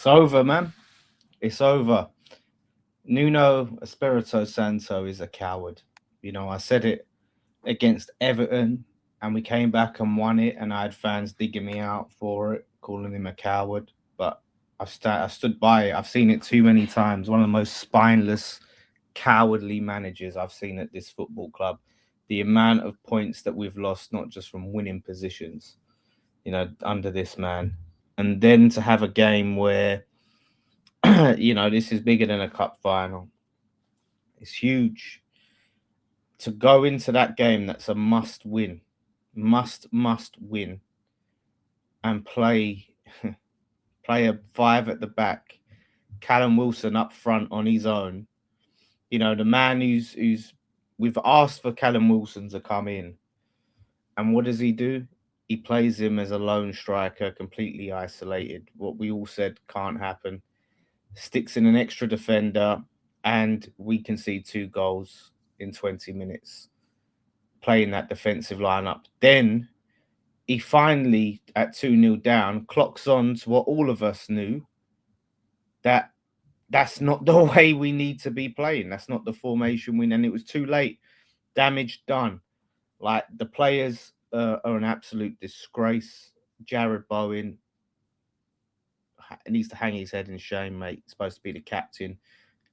It's over, man. It's over. Nuno Espirito Santo is a coward. I said it against Everton, and we came back and won it, and I had fans digging me out for it, calling him a coward. But I stood by it. I've seen it too many times. One of the most spineless, cowardly managers I've seen at this football club. The amount of points that we've lost, not just from winning positions, under this man. And then to have a game where, this is bigger than a cup final. It's huge. To go into that game that's a must win, must win, and play a five at the back, Callum Wilson up front on his own. The man who's we've asked for Callum Wilson to come in, and what does he do? He plays him as a lone striker, completely isolated. What we all said can't happen. Sticks in an extra defender, and we concede 2 goals in 20 minutes playing that defensive lineup. Then he finally, at 2-0 down, clocks on to what all of us knew, that that's not the way we need to be playing. That's not the formation we, and it was too late. Damage done. Like, the players are an absolute disgrace. Jared Bowen needs to hang his head in shame, mate. He's supposed to be the captain.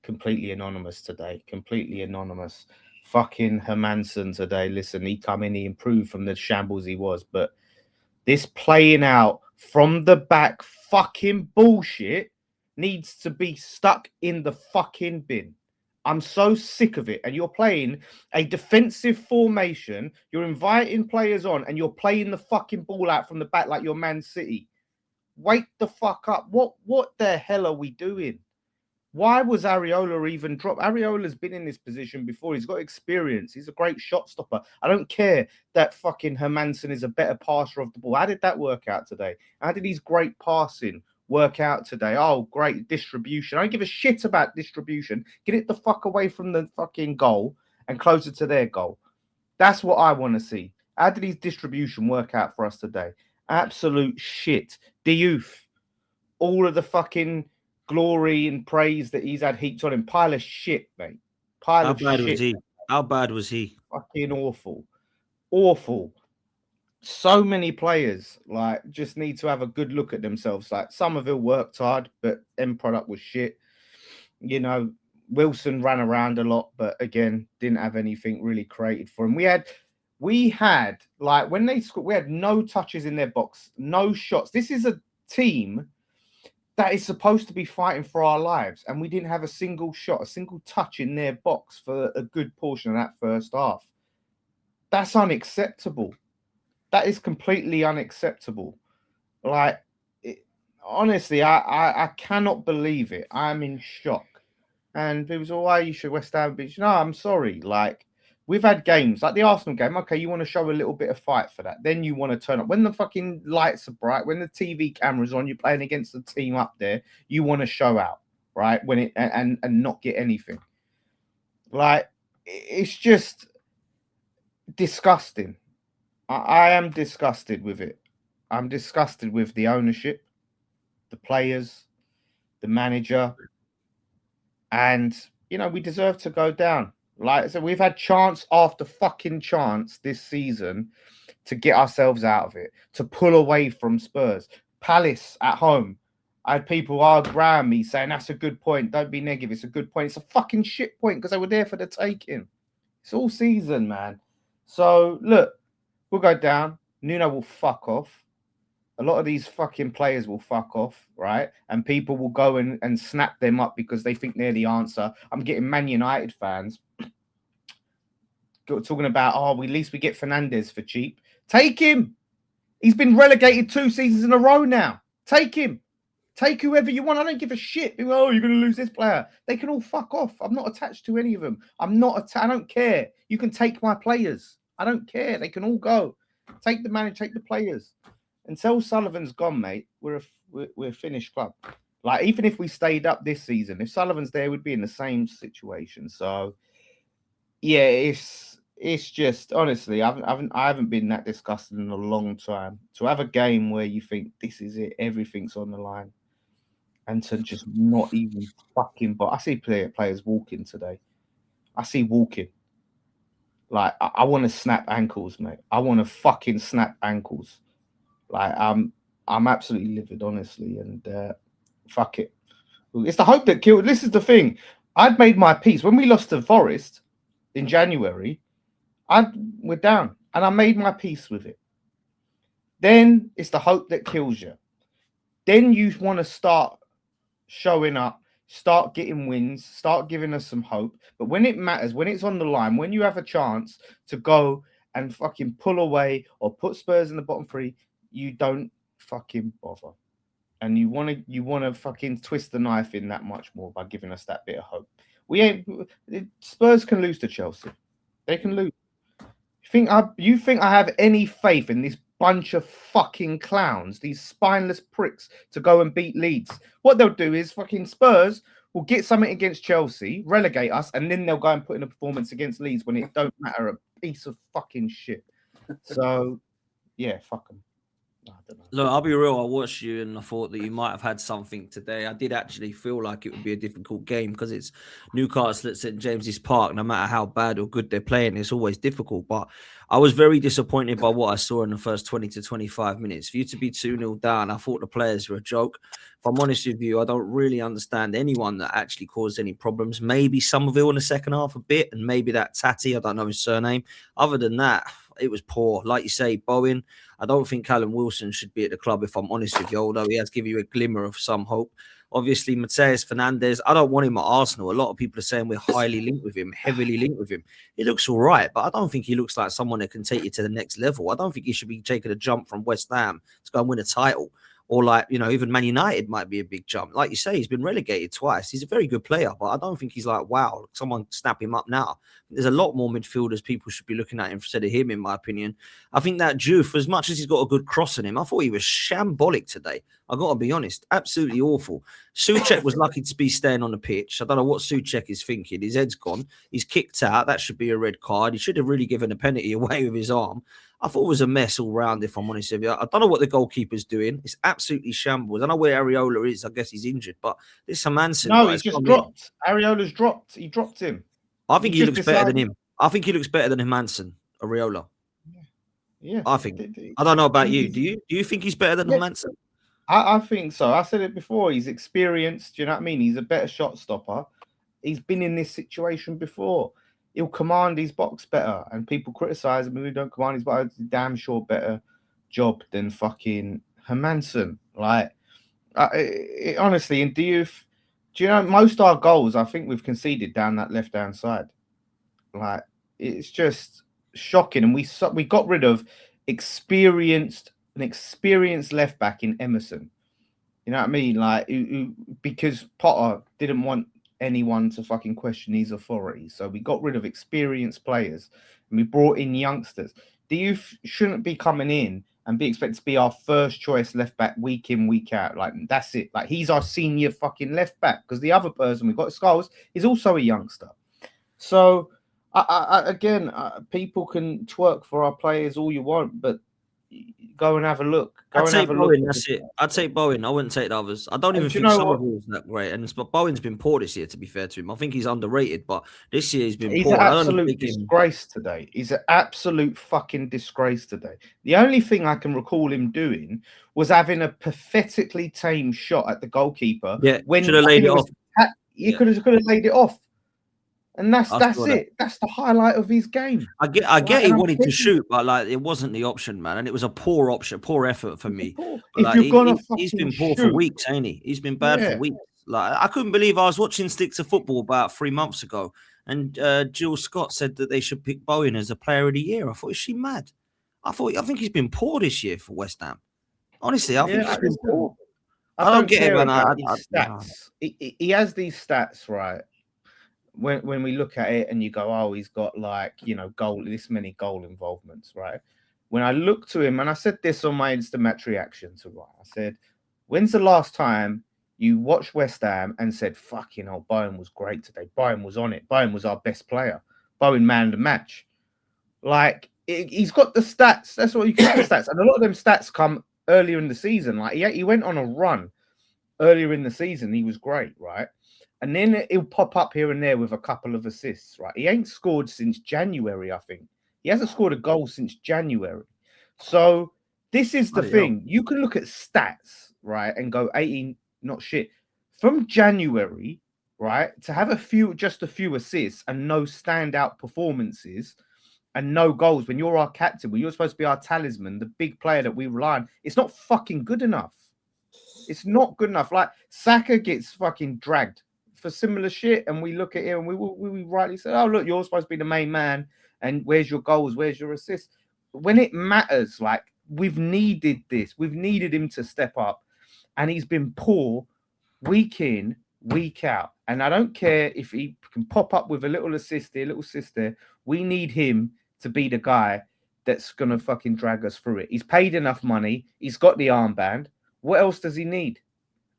Completely anonymous today. Completely anonymous. Fucking Hermanson today. Listen, he come in, he improved from the shambles he was. But this playing out from the back fucking bullshit needs to be stuck in the fucking bin. I'm so sick of it. And you're playing a defensive formation. You're inviting players on and you're playing the fucking ball out from the back like you're Man City. Wake the fuck up. What the hell are we doing? Why was Areola even dropped? Areola's been in this position before. He's got experience. He's a great shot stopper. I don't care that fucking Hermanson is a better passer of the ball. How did that work out today? How did his great passing work out today? Oh, great distribution. I don't give a shit about distribution. Get it the fuck away from the fucking goal and closer to their goal. That's what I want to see. How did his distribution work out for us today? Absolute shit. Diouf. All of the fucking glory and praise that he's had heaped on him. Pile of shit, mate. Pile of shit. How bad was he? How bad was he? Fucking awful. Awful. So many players just need to have a good look at themselves. Like, Somerville worked hard, but end product was shit. Wilson ran around a lot, but again, didn't have anything really created for him. We had when they scored, we had no touches in their box, no shots. This is a team that is supposed to be fighting for our lives, and we didn't have a single shot, a single touch in their box for a good portion of that first half. That's unacceptable. That is completely unacceptable. Honestly, I cannot believe it. I'm in shock. And it was, why you should West Ham be? No, I'm sorry. We've had games like the Arsenal game. Okay, you want to show a little bit of fight for that. Then you want to turn up. When the fucking lights are bright, when the TV camera's on, you're playing against the team up there, you want to show out, right? When it and not get anything. It's just disgusting. I am disgusted with it. I'm disgusted with the ownership, the players, the manager, and we deserve to go down. So we've had chance after fucking chance this season to get ourselves out of it, to pull away from Spurs. Palace at home. I had people around me saying, that's a good point. Don't be negative. It's a good point. It's a fucking shit point because they were there for the taking. It's all season, man. So, look, we'll go down. Nuno will fuck off. A lot of these fucking players will fuck off, right? And people will go and snap them up because they think they're the answer. I'm getting Man United fans talking about, at least we get Fernandes for cheap. Take him. He's been relegated 2 seasons in a row now. Take him. Take whoever you want. I don't give a shit. You're going to lose this player. They can all fuck off. I'm not attached to any of them. I don't care. You can take my players. I don't care. They can all go. Take the manager, take the players. Until Sullivan's gone, mate, we're a finished club. Even if we stayed up this season, if Sullivan's there, we'd be in the same situation. So, yeah, it's just, honestly, I haven't been that disgusted in a long time. To have a game where you think this is it, everything's on the line, and to just not even fucking. But I see players walking today. I see walking. Like I want to snap ankles, mate. I want to fucking snap ankles. Like I'm absolutely livid, honestly, and fuck it. It's the hope that killed. This is the thing. I'd made my peace when we lost to Forest in January. We're down, and I made my peace with it. Then it's the hope that kills you. Then you want to start showing up, start getting wins, start giving us some hope. But when it matters, when it's on the line, when you have a chance to go and fucking pull away or put Spurs in the bottom three, you don't fucking bother. And you want to fucking twist the knife in that much more by giving us that bit of hope. Spurs can lose to Chelsea. They can lose. You think I have any faith in this bunch of fucking clowns, these spineless pricks, to go and beat Leeds? What they'll do is fucking Spurs will get something against Chelsea, relegate us, and then they'll go and put in a performance against Leeds when it don't matter, a piece of fucking shit. So, yeah, fuck them. I don't know. Look, I'll be real. I watched you and I thought that you might have had something today. I did actually feel like it would be a difficult game because it's Newcastle at St James's Park. No matter how bad or good they're playing, it's always difficult. But I was very disappointed by what I saw in the first 20 to 25 minutes. For you to be 2-0 down, I thought the players were a joke. If I'm honest with you, I don't really understand anyone that actually caused any problems. Maybe Somerville in the second half a bit, and maybe that Tatty, I don't know his surname. Other than that, it was poor. Like you say, Bowen, I don't think Callum Wilson should be at the club, if I'm honest with you, although he has given you a glimmer of some hope. Obviously, Mateus Fernandes, I don't want him at Arsenal. A lot of people are saying we're highly linked with him, heavily linked with him. He looks all right, but I don't think he looks like someone that can take you to the next level. I don't think he should be taking a jump from West Ham to go and win a title. Or even Man United might be a big jump. Like you say, he's been relegated twice. He's a very good player, but I don't think he's like, wow, someone snap him up now. There's a lot more midfielders people should be looking at instead of him, in my opinion. I think that Juve, as much as he's got a good cross in him, I thought he was shambolic today. I got to be honest, absolutely awful. Souček was lucky to be staying on the pitch. I don't know what Souček is thinking. His head's gone. He's kicked out. That should be a red card. He should have really given a penalty away with his arm. I thought it was a mess all round, if I'm honest with you. I don't know what the goalkeeper's doing. It's absolutely shambles. I don't know where Areola is. I guess he's injured. But this Hermansen... No, he's just dropped. Areola's dropped. He dropped him. I think he looks better than him. I think he looks better than Hermansen, Areola. Yeah. I think. I don't know about you. Do you think he's better than Hermansen? I think so. I said it before. He's experienced. Do you know what I mean? He's a better shot stopper. He's been in this situation before. He'll command his box better, and people criticize him when he don't command his box. It's a damn sure better job than fucking Hermansen. Like, honestly, and do you know most of our goals? I think we've conceded down that left-hand side. Like, it's just shocking, and we got rid of an experienced left back in Emerson. You know what I mean? Like, because Potter didn't want anyone to fucking question his authority, so we got rid of experienced players and we brought in youngsters. Shouldn't be coming in and be expected to be our first choice left back week in, week out. Like, that's it. Like, he's our senior fucking left back, because the other person we've got, Scholes, is also a youngster. So again, people can twerk for our players all you want, but go and have a look. I'd take Bowen, that's it. I'd take Bowen. I wouldn't take the others. I don't even think Somerville's that great. But Bowen's been poor this year, to be fair to him. I think he's underrated, but this year he's been poor. He's an absolute disgrace today. He's an absolute fucking disgrace today. The only thing I can recall him doing was having a pathetically tame shot at the goalkeeper. Yeah, when should have laid it off. He could have laid it off. And that's it. That's the highlight of his game. I get he wanted to shoot, but like it wasn't the option, man. And it was a poor option, poor effort for me. He's been poor for weeks, ain't he? He's been bad for weeks. Like, I couldn't believe I was watching Sticks of Football about 3 months ago, and Jill Scott said that they should pick Bowen as a player of the year. I thought, is she mad? I think he's been poor this year for West Ham. Honestly, I think he's been poor. I don't get it, man. Stats. He has these stats, right? When we look at it and you go, oh, he's got this many goal involvements, right? When I look to him, and I said this on my instant match reaction to Ryan, I said, when's the last time you watched West Ham and said, fucking hell, Bowen was great today. Bowen was on it. Bowen was our best player. Bowen manned the match. Like, he's got the stats. That's what you get the stats. And a lot of them stats come earlier in the season. Like, he went on a run earlier in the season, he was great, right? And then he'll pop up here and there with a couple of assists, right? He ain't scored since January, I think. He hasn't scored a goal since January. So this is the thing. You can look at stats, right, and go 18, not shit. From January, right, to have just a few assists and no standout performances and no goals when you're our captain, when you're supposed to be our talisman, the big player that we rely on, it's not fucking good enough. It's not good enough. Like Saka gets fucking dragged for similar shit, and we look at him and we rightly say, "Oh, look, you're supposed to be the main man, and where's your goals? Where's your assists?" When it matters, like we've needed this, we've needed him to step up, and he's been poor week in, week out. And I don't care if he can pop up with a little assist here, a little assist there. We need him to be the guy that's gonna fucking drag us through it. He's paid enough money. He's got the armband. What else does he need?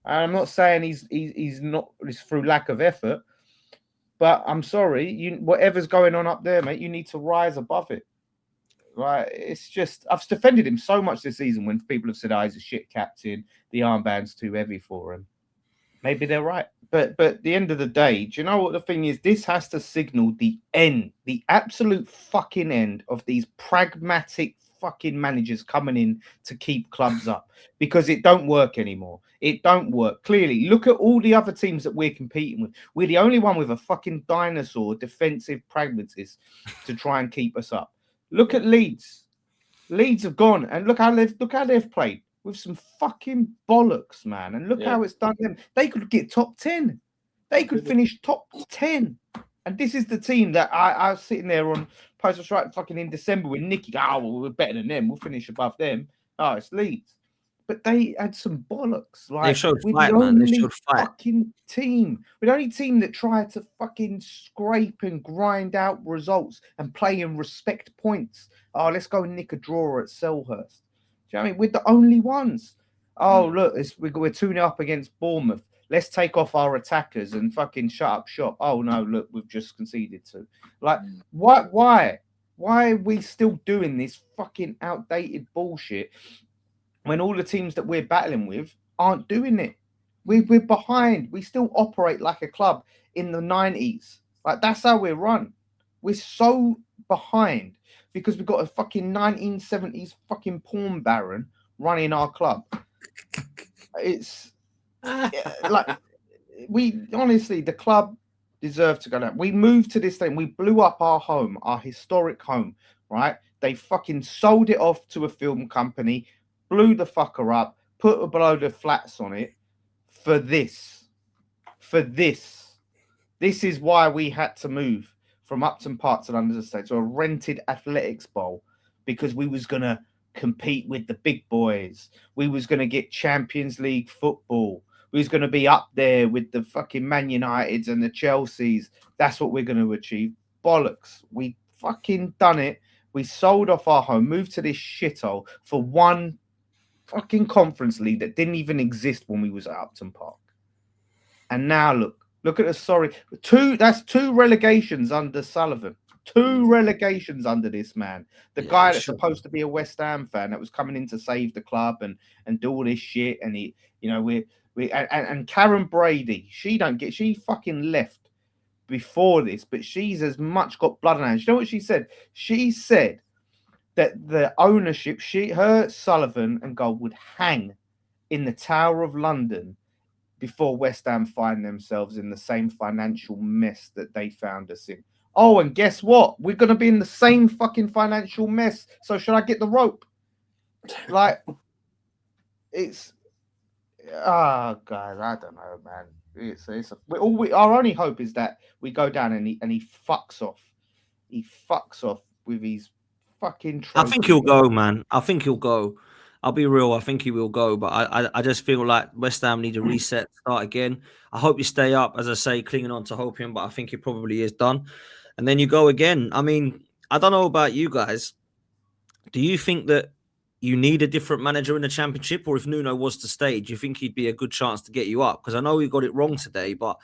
I'm not saying he's not it's through lack of effort, but I'm sorry, whatever's going on up there, mate, you need to rise above it. Right? It's just I've defended him so much this season when people have said, "Oh, he's a shit captain. The armband's too heavy for him." Maybe they're right. But at the end of the day, do you know what the thing is? This has to signal the end, the absolute fucking end of these pragmatic fucking managers coming in to keep clubs up, because it don't work anymore. It don't work. Clearly, look at all the other teams that we're competing with. We're the only one with a fucking dinosaur defensive pragmatist to try and keep us up. Look at Leeds. Leeds have gone, and look how they've played with some fucking bollocks, man. And look how it's done them. They could get top 10. They could finish top 10. And this is the team that I was sitting there on Post Right fucking in December with Nicky. Oh, well, we're better than them. We'll finish above them. Oh, it's Leeds. But they had some bollocks. Like, they showed we're fight, the man. They only showed fight. fucking team. We're the only team that tried to fucking scrape and grind out results and play and respect points. Oh, let's go and nick a draw at Selhurst. Do you know what I mean? We're the only ones. Oh, look, we're 2-0 up against Bournemouth. Let's take off our attackers and fucking shut up shop. Oh, no, look, we've just conceded to. Like, why? Why are we still doing this fucking outdated bullshit when all the teams that we're battling with aren't doing it? We're behind. We still operate like a club in the 90s. Like, that's how we're run. We're so behind because we've got a fucking 1970s fucking porn baron running our club. It's like we honestly, the club deserve to go down. We moved to this thing. We blew up our home, our historic home, right? They fucking sold it off to a film company, blew the fucker up, put a load of flats on it for this. For this. This is why we had to move from Upton Park to London Estate to a rented athletics bowl, because we was going to compete with the big boys. We was going to get Champions League football. We was going to be up there with the fucking Man Uniteds and the Chelseas. That's what we're going to achieve. Bollocks. We fucking done it. We sold off our home, moved to this shithole for one fucking Conference League that didn't even exist when we was at Upton Park. And now look at the that's two relegations under Sullivan. 2 relegations under this man. The guy that's supposed to be a West Ham fan that was coming in to save the club and do all this shit. And he, you know, and Karen Brady, she fucking left before this, but she's as much got blood on her. You know what she said? She said that the ownership, her, Sullivan and Gold would hang in the Tower of London before West Ham find themselves in the same financial mess that they found us in. Oh, and guess what? We're going to be in the same fucking financial mess. So should I get the rope? Like, it's... Oh, guys, I don't know, man. Our only hope is that we go down and he fucks off. He fucks off with his fucking trophy. I think he'll go, man. I think he'll go. I'll be real. I think he will go, but I just feel like West Ham need a reset, start again. I hope you stay up, as I say, clinging on to hoping, but I think it probably is done. And then you go again. I mean, I don't know about you guys. Do you think that you need a different manager in the Championship, or if Nuno was to stay, do you think he'd be a good chance to get you up? Because I know we got it wrong today, but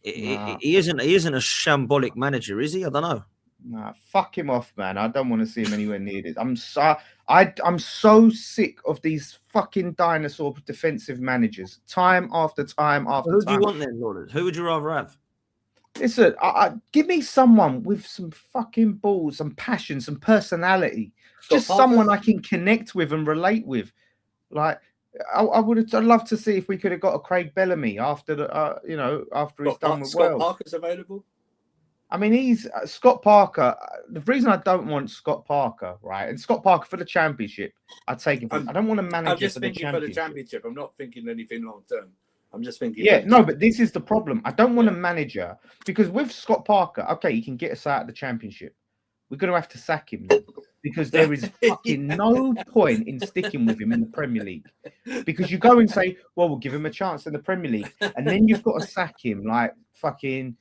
he isn't a shambolic manager, is he? I don't know. Nah, fuck him off, man. I don't want to see him anywhere near this. I'm so sick of these fucking dinosaur defensive managers. Time after time after Who do you time. want then, Lawless? Who would you rather have? Listen, give me someone with some fucking balls, some passion, some personality. Just someone I can connect with and relate with. Like, I'd love to see if we could have got a Craig Bellamy after the, after he's done with Scott Wales. Parker's available. I mean, he's Scott Parker. The reason I don't want Scott Parker, right? And Scott Parker for the championship, I'd take him. I don't want to manage. I'm just thinking for the championship. I'm not thinking anything long term. I'm just thinking. Yeah, no, but this is the problem. I don't want a manager because with Scott Parker, okay, he can get us out of the championship. We're going to have to sack him now because there is fucking no point in sticking with him in the Premier League. Because you go and say, well, we'll give him a chance in the Premier League, and then you've got to sack him like fucking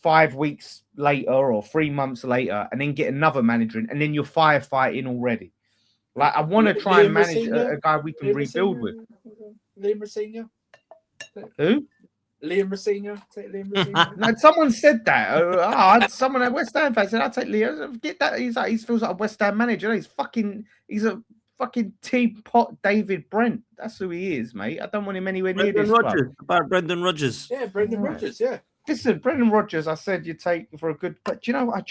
5 weeks later or 3 months later, and then get another manager in, and then you're firefighting already. Like, I want to try and manage a guy we can rebuild with. Liam Rosenior. Who? Liam Rosenior. Take Liam Rosenior. No, someone said that. Someone at West Ham fan said, "I'll take Liam." Get that. He feels like a West Ham manager. He's a fucking teapot David Brent. That's who he is, mate. I don't want him anywhere near this club. About Brendan Rodgers. Yeah, Brendan Rodgers. Yeah. Listen, Brendan Rodgers, I said you take for a good, but you know, I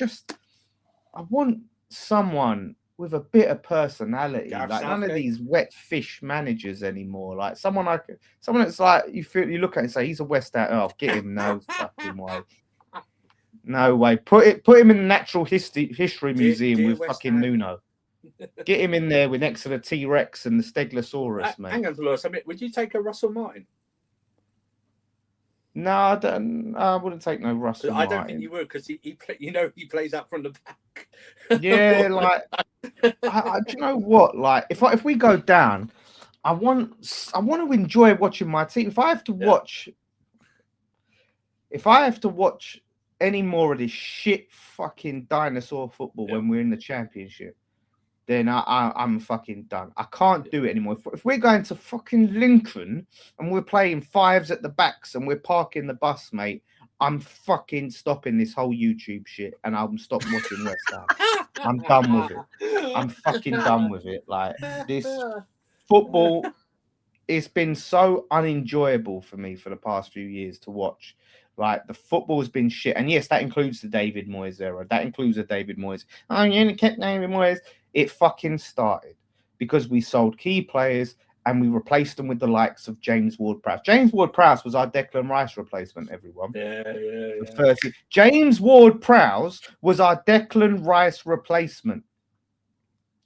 want someone with a bit of personality, like none of these wet fish managers anymore. Like someone that's like you look at it and say he's a West Ham. Oh, get him, no fucking way, no way. Put him in the Natural History Museum with fucking Nuno. Get him in there with next to the T-Rex and the Stegosaurus, mate. Hang on, Lawless. I mean, would you take a Russell Martin? No, I wouldn't take no Russell Martin. I don't think you would because he plays out from the back. Yeah, like do you know what? Like if we go down, I want to enjoy watching my team. If I have to watch any more of this shit fucking dinosaur football when we're in the championship, then I'm fucking done. I can't do it anymore. If we're going to fucking Lincoln and we're playing fives at the backs and we're parking the bus, mate, I'm fucking stopping this whole YouTube shit and I'll stop watching West Ham. I'm done with it. I'm fucking done with it. Like, this football, it's been so unenjoyable for me for the past few years to watch. Like, the football has been shit. And yes, that includes the David Moyes era. That includes the David Moyes. Oh, you only kept David Moyes. It fucking started because we sold key players and we replaced them with the likes of James Ward-Prowse. James Ward-Prowse was our Declan Rice replacement, everyone. Yeah. James Ward-Prowse was our Declan Rice replacement.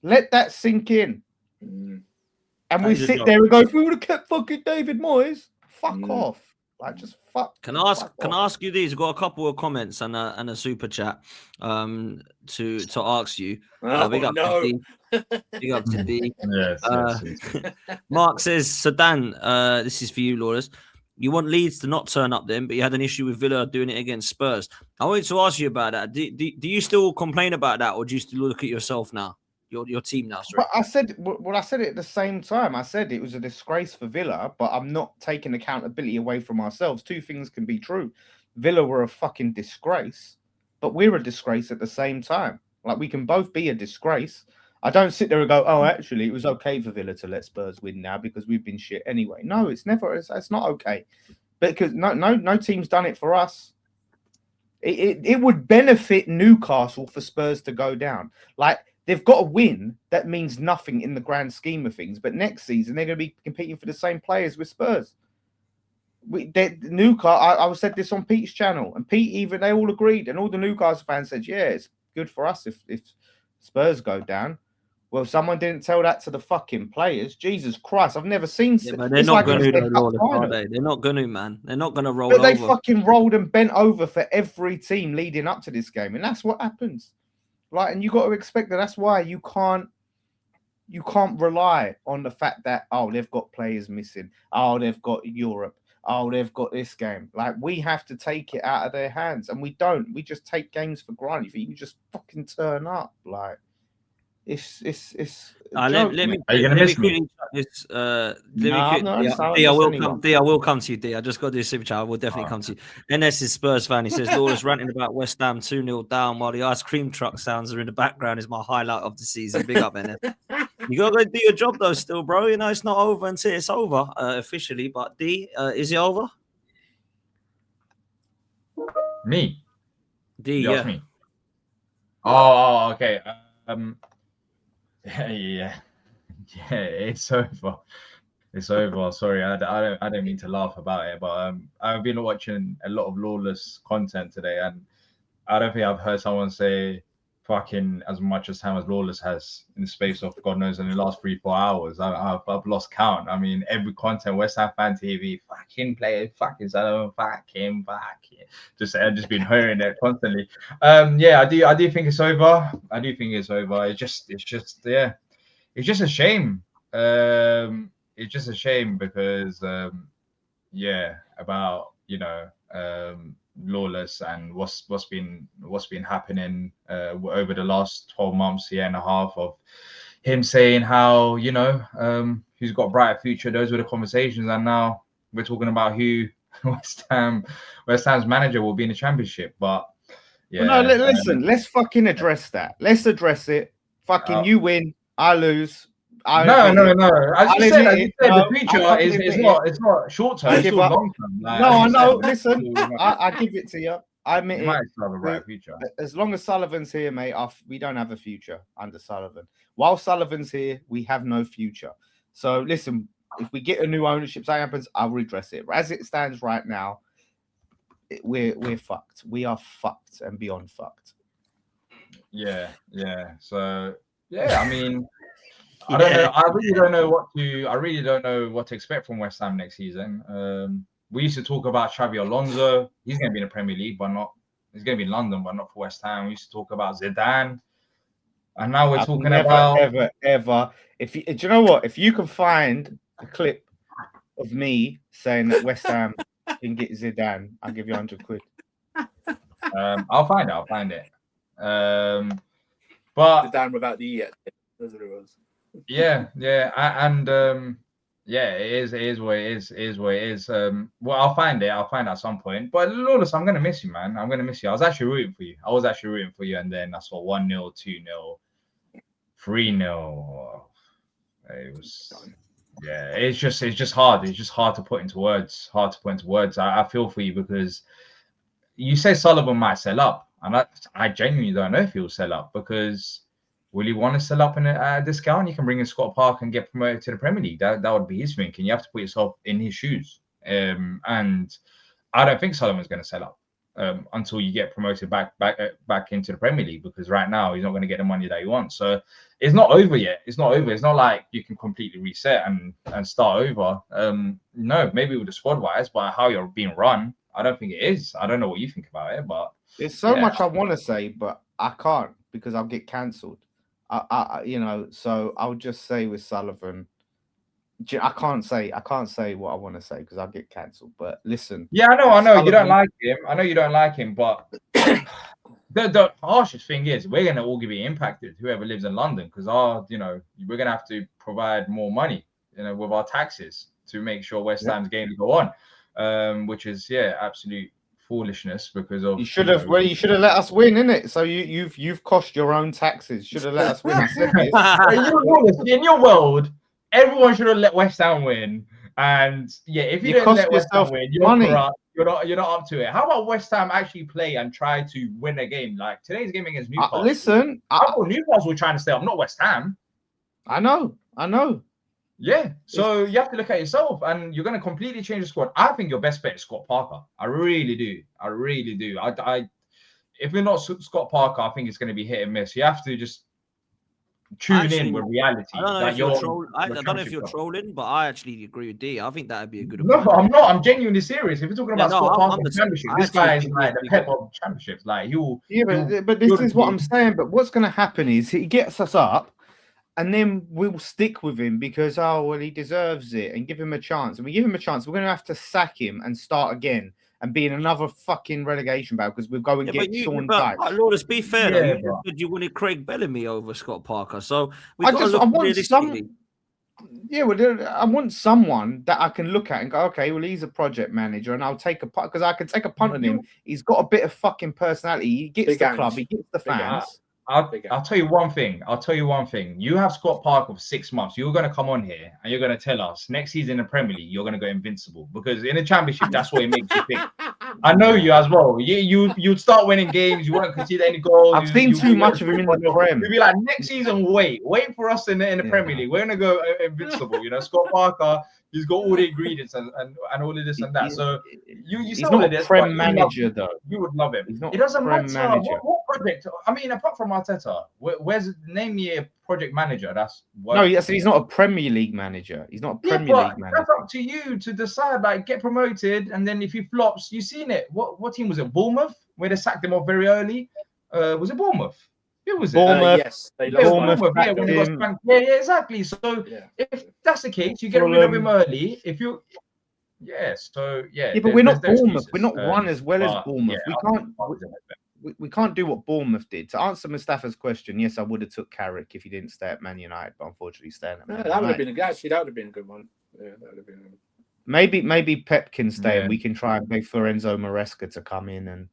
Let that sink in. And we sit there and go, if we would have kept fucking David Moyes, fuck off. Like, just fuck. Can I ask you these? I've got a couple of comments and a super chat to ask you. Big up to D. Yes. Mark says, so Dan, this is for you, Lawless. You want Leeds to not turn up then, but you had an issue with Villa doing it against Spurs. I wanted to ask you about that. Do you still complain about that, or do you still look at yourself now? Your team now, sorry. But I said it at the same time. I said it was a disgrace for Villa, but I'm not taking accountability away from ourselves. Two things can be true. Villa were a fucking disgrace, but we're a disgrace at the same time. Like, we can both be a disgrace. I don't sit there and go, oh, actually, it was okay for Villa to let Spurs win now because we've been shit anyway. No, it's never. It's not okay. Because no team's done it for us. It would benefit Newcastle for Spurs to go down. Like, they've got a win that means nothing in the grand scheme of things. But next season, they're going to be competing for the same players with Spurs. Newcastle, I said this on Pete's channel, and Pete, they all agreed, and all the Newcastle fans said, yeah, it's good for us if Spurs go down. Well, someone didn't tell that to the fucking players. Jesus Christ, I've never seen. Yeah, they're not going to, are they? They're not going to, man. They're not going to roll over. They fucking rolled and bent over for every team leading up to this game, and that's what happens. Like, and you got to expect that. That's why you can't rely on the fact that, oh, they've got players missing. Oh, they've got Europe. Oh, they've got this game. Like, we have to take it out of their hands, and we don't. We just take games for granted. You can just fucking turn up, like. It's a Let joke, me mate. Are you gonna let me miss me? quickly check this. Let me No, I'm quickly. not D, understanding I will anyone. come. D, I will come to you. D, I just got to do a super chat. I will definitely come to you. NS is Spurs fan. He says Lawless ranting about West Ham 2-0 down while the ice cream truck sounds are in the background is my highlight of the season. Big up, NS. You gotta go do your job though, still, bro. You know it's not over until it's over officially. But D, is it over? Me? D, You asked yeah. me. Oh, okay. Yeah, it's over. It's over. Sorry, I don't mean to laugh about it, but I've been watching a lot of Lawless content today, and I don't think I've heard someone say fucking as much as time as Lawless has in the space of God knows in the last 3-4 hours. I've lost count. I mean, every content, West Ham fan TV, fucking play, fucking Salah, fucking. I've just been hearing it constantly. Yeah, I do think it's over. I do think it's over. It's just yeah, it's just a shame. It's just a shame because yeah, about Lawless and what's been happening over the last 12 months, year and a half, of him saying how he's got a brighter future. Those were the conversations, and now we're talking about who West Ham's manager will be in the Championship. But yeah, Well, no, listen, let's fucking address that. Let's address it. Fucking you win, I lose. No. As you said, the future is not short term. It's still long term. No, I know. Listen, I give it to you. I admit you it. might still have a bright future. As long as Sullivan's here, mate, we don't have a future under Sullivan. While Sullivan's here, we have no future. So listen, if we get a new ownership, that happens, I'll redress it. As it stands right now, we're fucked. We are fucked and beyond fucked. Yeah. So yeah, I mean, I don't know. I really don't know what to expect from West Ham next season. We used to talk about Xabi Alonso. He's going to be in the Premier League, but not. He's going to be in London, but not for West Ham. We used to talk about Zidane, and now we're talking about ever. Do you know what? If you can find a clip of me saying that West Ham can get Zidane, I'll give you 100 quid. I'll find it. But Zidane without the E yet. That's what it was. Yeah, and yeah, it is what it is. Well, I'll find it at some point. But Lawless, I'm gonna miss you, man. I'm gonna miss you. I was actually rooting for you, and then I saw 1-0, 2-0, 3-0. It was, yeah. It's just hard. It's just hard to put into words. I feel for you because you say Sullivan might sell up, and I genuinely don't know if he'll sell up because. Will he want to sell up at a discount? You can bring in Scott Park and get promoted to the Premier League. That would be his thinking. You have to put yourself in his shoes. And I don't think Sullivan's going to sell up until you get promoted back into the Premier League, because right now he's not going to get the money that he wants. So it's not over yet. It's not over. It's not like you can completely reset and start over. No, maybe with the squad wise, but how you're being run, I don't think it is. I don't know what you think about it, but there's so much I want to say, but I can't because I'll get cancelled. So I'll just say with Sullivan, I can't say what I want to say because I'll get cancelled. But listen, yeah, I know Sullivan, you don't like him. I know you don't like him, but the harshest thing is we're gonna all be impacted. Whoever lives in London, because we're gonna have to provide more money, with our taxes to make sure West Ham's games go on, which is absolute foolishness because of you should have let us win, innit? So you've cost your own taxes. Should have let us win. I said this. In your world, everyone should have let West Ham win. And if you don't let West Ham win, you're corrupt. You're not up to it. How about West Ham actually play and try to win a game like today's game against Newcastle? Listen, I thought Newcastle were trying to stay up, not West Ham. I know. Yeah, so you have to look at yourself, and you're going to completely change the squad. I think your best bet is Scott Parker. I really do. If you're not Scott Parker, I think it's going to be hit and miss. You have to just tune in with reality. I don't know if you're trolling, but I actually agree with D. I think that'd be a good. No, I'm not. I'm genuinely serious. If you're talking about Scott Parker Championship, this guy is like the pep of championships. Like but this is what I'm saying. But what's going to happen is he gets us up. And then we'll stick with him because, he deserves it, and give him a chance. And we give him a chance, we're going to have to sack him and start again. and be in another fucking relegation battle because we'll go and get Sean Dyche. But Lawless, be fair though, Yeah, you said you wanted Craig Bellamy over Scott Parker, so we I got to just look I want realistically. some. Yeah, well, I want someone that I can look at and go, okay, well, he's a project manager, and I'll take a punt because I can take a punt on him. He's got a bit of fucking personality. He gets Big the hands. club, he gets the Big fans. I'll tell you one thing. You have Scott Parker for 6 months. You're going to come on here and you're going to tell us next season in the Premier League you're going to go invincible because in the Championship that's what it makes you think. I know you as well. You'd start winning games. You won't concede any goals. I've seen too much of him in the Prem. You'd be like, next season, wait for us in the Premier League. We're going to go invincible. You know, Scott Parker, he's got all the ingredients and all of this and that. So he's not a Prem manager though. You would love him. It doesn't matter what project. I mean, apart from Arteta, name me a project manager that's no. He's not a Premier League manager. He's not a Premier League manager. That's up to you to decide. Like, get promoted, and then if he flops, you've seen it. What team was it? Bournemouth, where they sacked him off very early. Was it Bournemouth? Who was it? Bournemouth. Yes, they lost. Bournemouth. When he got spanked. Yeah, exactly. So if that's the case, you get rid of him early. If you Yeah, but we're not Bournemouth. We're not run as well as Bournemouth. We can't do what Bournemouth did. To answer Mustafa's question, yes, I would have took Carrick if he didn't stay at Man United, but unfortunately staying at Man United. That would have been a good one. Yeah, that would have been. Maybe Pep can stay and we can try and beg Florenzo Maresca to come in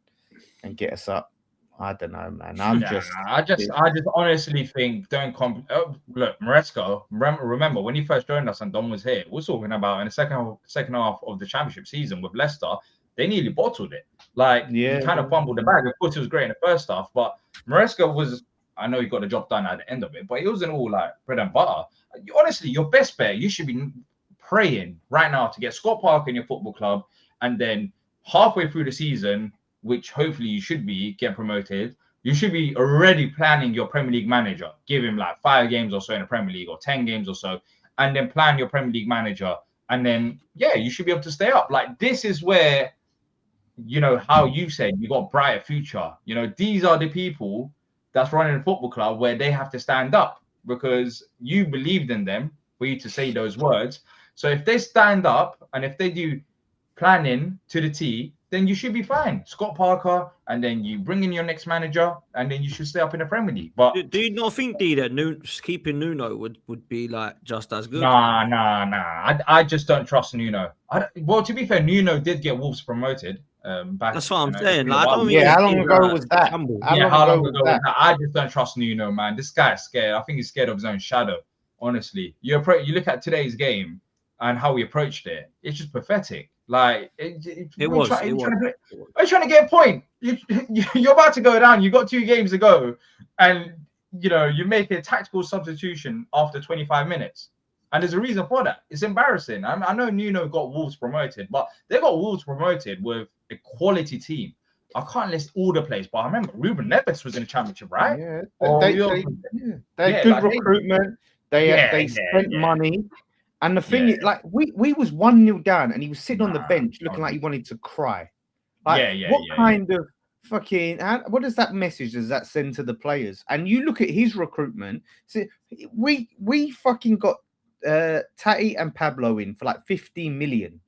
and get us up. I don't know, man. I just honestly think look, Maresca. Remember when he first joined us and Don was here, we're talking about in the second half of the Championship season with Leicester, they nearly bottled it. Like, he kind of fumbled the bag. Of course, it was great in the first half, but Maresca was. I know he got the job done at the end of it, but it wasn't all like bread and butter. Honestly, your best bet, you should be praying right now to get Scott Parker in your football club, and then halfway through the season, which hopefully you should be getting promoted, you should be already planning your Premier League manager. Give him like 5 games or so in the Premier League or 10 games or so, and then plan your Premier League manager. And then, you should be able to stay up. Like, this is where, how you said you got a brighter future. These are the people that's running a football club where they have to stand up because you believed in them for you to say those words. So if they stand up and if they do planning to the T, then you should be fine. Scott Parker, and then you bring in your next manager, and then you should stay up in the Premier League. But do you not think, D, that keeping Nuno would be like just as good? Nah. I just don't trust Nuno. Well, to be fair, Nuno did get Wolves promoted. Back. That's what I'm saying. Like, how long ago was that? How long ago was that? I just don't trust Nuno, man. This guy's scared. I think he's scared of his own shadow. Honestly, you look at today's game and how we approached it. It's just pathetic. Like it was. Are you trying to get a point? You're about to go down. You got 2 games to go, and you make a tactical substitution after 25 minutes. And there's a reason for that. It's embarrassing. I know Nuno got Wolves promoted, but they got Wolves promoted with a quality team. I can't list all the players, but I remember Ruben Neves was in the Championship, right? Yeah, they had good recruitment. They spent money. And the thing is, like, we was 1-0 down, and he was sitting on the bench looking like he wanted to cry. Like, what kind of fucking? What does that message does that send to the players? And you look at his recruitment. See, we fucking got Tati and Pablo in for like 15 million,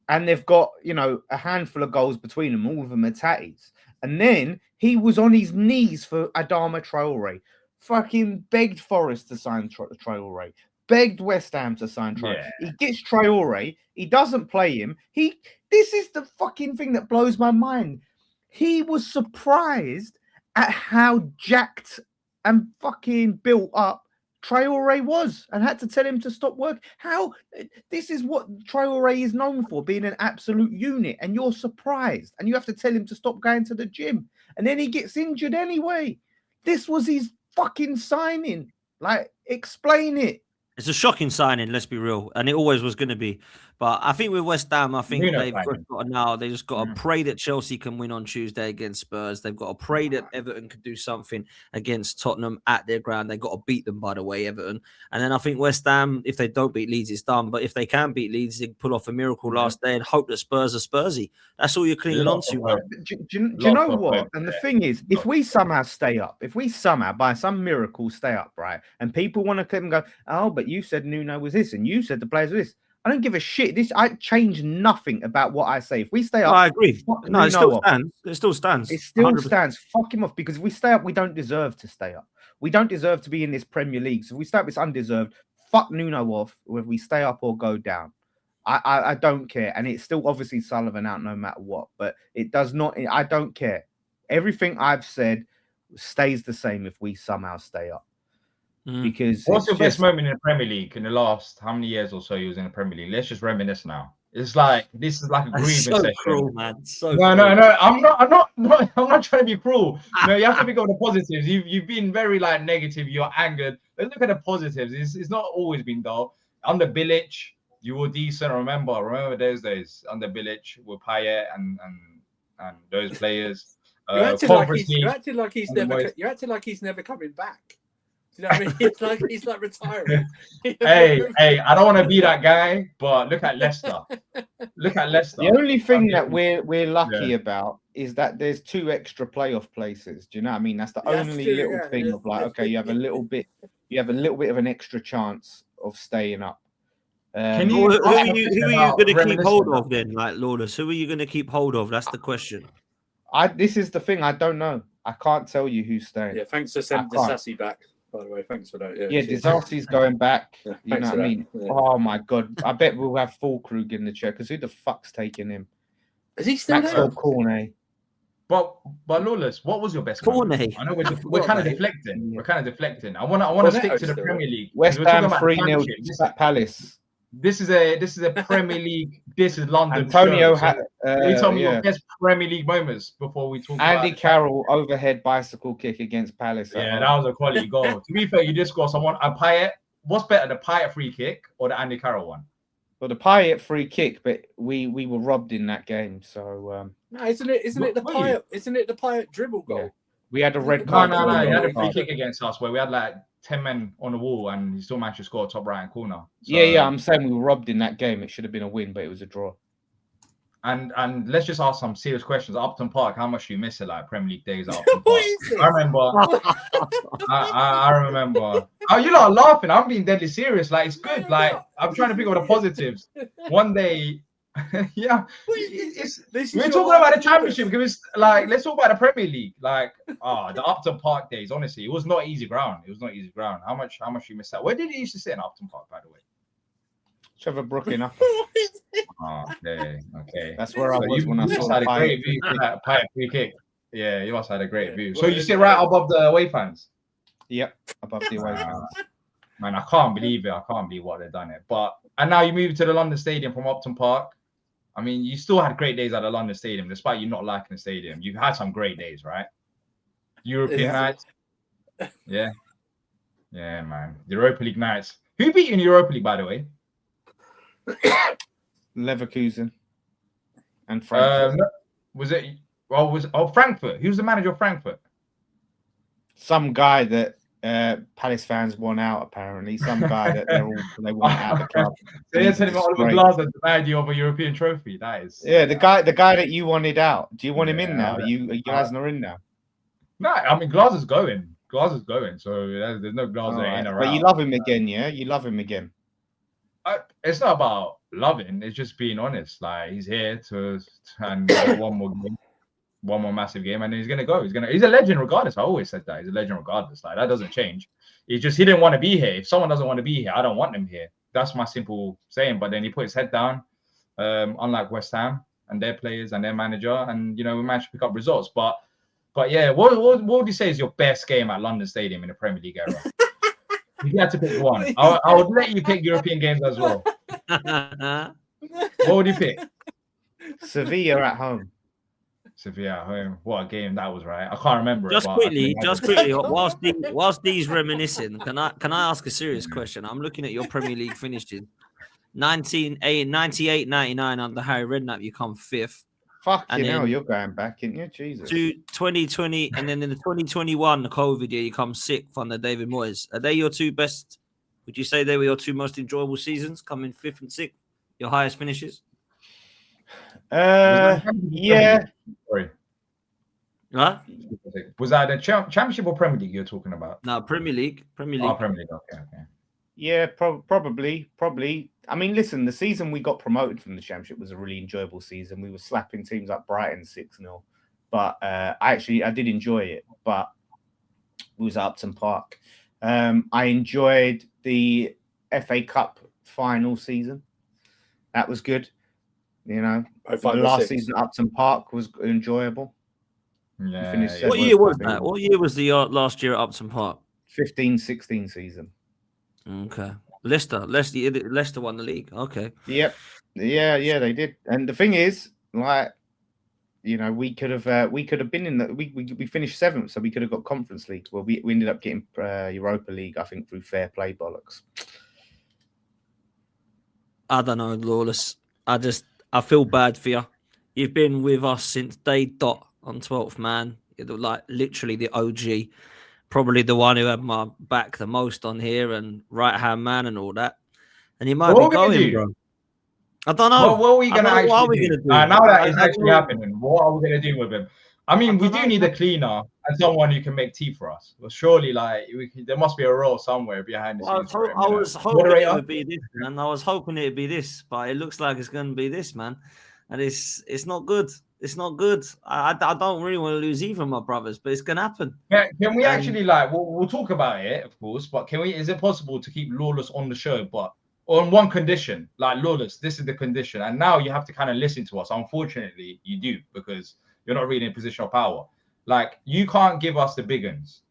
and they've got a handful of goals between them. All of them are Tati's. And then he was on his knees for Adama Traore. Fucking begged Forest to sign Traore. Begged West Ham to sign Traore. Yeah. He gets Traore. He doesn't play him. This is the fucking thing that blows my mind. He was surprised at how jacked and fucking built up Traore was, and had to tell him to stop work. This is what Traore is known for, being an absolute unit, and you're surprised, and you have to tell him to stop going to the gym, and then he gets injured anyway. This was his fucking signing. Like, explain it. It's a shocking signing, let's be real, and it always was going to be. But I think with West Ham, they just got to pray that Chelsea can win on Tuesday against Spurs. They've got to pray that Everton can do something against Tottenham at their ground. They've got to beat them, by the way, Everton. And then I think West Ham, if they don't beat Leeds, it's done. But if they can beat Leeds, they can pull off a miracle last day and hope that Spurs are Spursy. That's all you're clinging on to. Do you know what? And the thing is, if we somehow stay up, if we somehow, by some miracle, stay up, right, and people want to come and go, oh, but you said Nuno was this, and you said the players were this, I don't give a shit. I change nothing about what I say. If we stay No, up, I agree. fuck No, it Nuno still off. stands. It still stands. It still 100%. stands. Fuck him off, because if we stay up, we don't deserve to stay up. We don't deserve to be in this Premier League. So if we stay up, it's undeserved. Fuck Nuno off, whether we stay up or go down. I don't care. And it's still obviously Sullivan out no matter what. But it does not. I don't care. Everything I've said stays the same if we somehow stay up. Because what's your best moment in the Premier League in the last how many years or so you was in the Premier League? Let's just reminisce now. It's like this is like a grieving session. Cruel, man. So no, cruel. no. I'm not trying to be cruel. No, you have to pick up the positives. You've been very like negative. You're angered. Let's look at the positives. It's not always been dull. Under Bilic, you were decent. Remember those days under Bilic with Payet and those players. You acted like he's never coming back. Do you know what I mean? He's like retiring. hey, I don't want to be that guy, but look at Leicester. The only thing that we're lucky about is that there's 2 extra playoff places. Do you know what I mean? That's the only little thing of like, okay, you have a little bit of an extra chance of staying up. Who are you going to keep hold of then, like Lawless? Who are you going to keep hold of? That's the question. This is the thing. I don't know. I can't tell you who's staying. Yeah, thanks for sending Disassi back. By the way, thanks for that. Yeah, Disaster's going back. Yeah, you know what I mean? Yeah. Oh my god! I bet we'll have Fulkrug in the chair, because who the fuck's taking him? Is he still Maxwell there? Cornet. But Lawless, what was your best Cornet? moment? I know we're kind of deflecting. We're kind of deflecting. I want to stick to the Premier League. West Ham 3-0 at Palace. This is a Premier League. This is London. Antonio had. You tell me your best Premier League moments before we talk. Andy Carroll overhead bicycle kick against Palace. Yeah, that was a quality goal. To be fair, you just got someone a Payet. What's better, the Payet free kick or the Andy Carroll one? Well, the Payet free kick, but we were robbed in that game. So no, isn't it the Payet dribble goal? Yeah. We had a red card. No. You had a free kick against us where we had like 10 men on the wall and he still managed to score top right hand corner. So, I'm saying we were robbed in that game. It should have been a win, but it was a draw. And let's just ask some serious questions. Upton Park, how much do you miss it, like Premier League days at Upton Park? I remember. I remember. Oh, you lot are laughing. I'm being deadly serious. Like, it's good. Like, I'm trying to pick up the positives. One day, yeah, we're talking about the championship because like, let's talk about the Premier League. Like, the Upton Park days. Honestly, it was not easy ground. How much you miss that? Where did you used to sit in Upton Park, by the way? Trevor Brook in Upper. Okay. That's where I was when I saw had a great view. Payet free kick. Yeah, you must have had a great view. So you sit right above the away fans. Yep, above the away fans. Man, I can't believe it. I can't believe what they've done it. And now you move to the London Stadium from Upton Park. I mean, you still had great days at the London Stadium, despite you not liking the stadium. You've had some great days, right? European nights. Yeah, man. The Europa League nights. Who beat you in the Europa League, by the way? Leverkusen and Frankfurt. Frankfurt? Who's the manager of Frankfurt? Some guy that Palace fans want out, apparently. Some guy that they want out of the club. So you're telling me Oliver Glasner denied you of a European trophy? That is. Yeah, the guy that you wanted out. Do you want him in now? Are Glasner in now? No, I mean Glasner's going. So there's no Glasner in or out. But you love him again, yeah? You love him again. It's not about loving. It's just being honest. Like, he's here to and one more massive game, and then he's gonna go. He's a legend regardless. I always said that he's a legend regardless. Like, that doesn't change. He didn't want to be here. If someone doesn't want to be here, I don't want them here. That's my simple saying. But then he put his head down, unlike West Ham and their players and their manager, and we managed to pick up results. But yeah, what would you say is your best game at London Stadium in the Premier League era? If you had to pick one, I would let you pick European games as well. What would you pick? Sevilla at home. Sevilla at home. What a game that was, right? I can't remember. Just quickly. Whilst these reminiscing, can I ask a serious question? I'm looking at your Premier League finishes. 98, 99 under Harry Redknapp, you come 5th. Fucking hell, you're going back, isn't you? Jesus. To 2020, and then in the 2021, the COVID year, you come 6th under David Moyes. Are they your two best? Would you say they were your two most enjoyable seasons, coming 5th and 6th? Your highest finishes? Yeah. Sorry. Huh? Was that the championship or Premier League you're talking about? No, Premier League. Oh, Premier League. Okay. Yeah, probably. I mean, listen, the season we got promoted from the Championship was a really enjoyable season. We were slapping teams like Brighton 6-0. But I did enjoy it. But it was at Upton Park. I enjoyed the FA Cup final season. That was good. You know, the last season at Upton Park was enjoyable. Yeah. What year was that? What year was the last year at Upton Park? 15-16 season. Okay. Leicester won the league. Okay. Yep. Yeah, they did. And the thing is, like, you know, we could have been in the we finished 7th, so we could have got Conference League. Well, we ended up getting Europa League, I think, through fair play bollocks. I don't know, Lawless. I feel bad for you. You've been with us since day dot on 12th man. You're like literally the OG, probably the one who had my back the most on here and right hand man and all that. And you might be going, bro. I don't know. What are we going to actually do? Now that it's actually happening, what are we going to do with him? I mean, we do need a cleaner and someone who can make tea for us. Well, surely, like, there must be a role somewhere behind the scenes. I was hoping it would be this, man. I was hoping it'd be this, but it looks like it's going to be this, man. And it's not good. It's not good. I don't really want to lose either of my brothers, but it's going to happen. Can we actually, like, we'll talk about it, of course, but is it possible to keep Lawless on the show, but on one condition, like, Lawless, this is the condition, and now you have to kind of listen to us. Unfortunately, you do, because you're not really in a position of power. Like, you can't give us the big uns.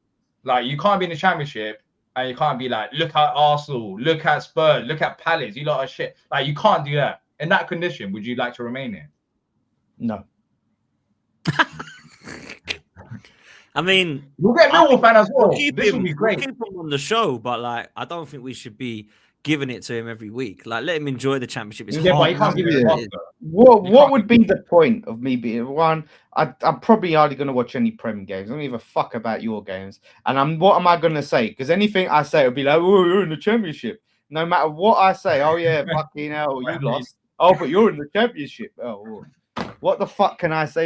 Like, you can't be in the Championship and you can't be like, look at Arsenal, look at Spurs, look at Palace, you lot are shit. Like, you can't do that. In that condition, would you like to remain here? No. I mean, we'll get Millwall fan as well. This will be great. We'll keep him on the show, but like, I don't think we should be giving it to him every week. Like, let him enjoy the Championship. It's hard. But you can't give it to him. What would be the point of me being one? I'm probably hardly going to watch any Prem games. I don't give a fuck about your games. And what am I going to say? Because anything I say will be like, oh, you're in the Championship. No matter what I say, oh yeah, fucking hell, you lost. Oh, but you're in the Championship. Oh, what the fuck can I say?